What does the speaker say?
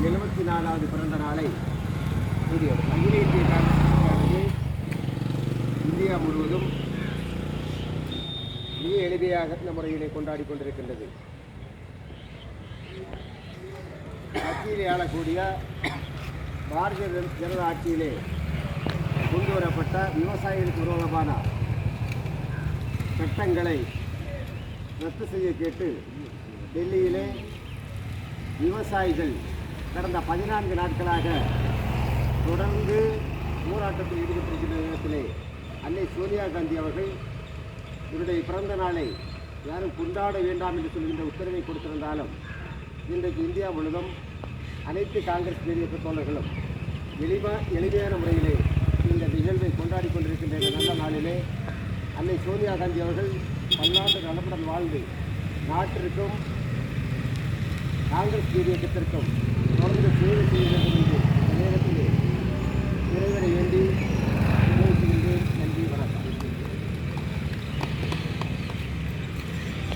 74வது பிறந்த நாளை அகில இந்திய காங்கிரஸ் இந்தியா முழுவதும் மிக எளிமையாக இந்த முறையிலே கொண்டாடி கொண்டிருக்கின்றது. ஆட்சியிலே ஆளக்கூடிய பாரதிய ஜனதா ஆட்சியிலே கொண்டு வரப்பட்ட விவசாயிகளுக்கு விரோதமான சட்டங்களை ரத்து செய்ய கேட்டு டெல்லியிலே விவசாயிகள் கடந்த 14 நாட்களாக தொடர்ந்து போராட்டத்தில் ஈடுபட்டிருக்கின்ற நேரத்திலே அன்னை சோனியா காந்தி அவர்கள் இவருடைய பிறந்த நாளை யாரும் கொண்டாட வேண்டாம் என்று சொல்கின்ற உத்தரவை கொடுத்திருந்தாலும் இன்றைக்கு இந்தியா முழுவதும் அனைத்து காங்கிரஸ் பேரியக்க தோழர்களும் எளிமையான முறையிலே இந்த நிகழ்வை கொண்டாடி கொண்டிருக்கின்ற இந்த நல்ல நாளிலே அன்னை சோனியா காந்தி அவர்கள் பல்லாண்டு நலமுடன் வாழ்ந்து நாட்டிற்கும் காங்கிரஸ் பேரியக்கத்திற்கும்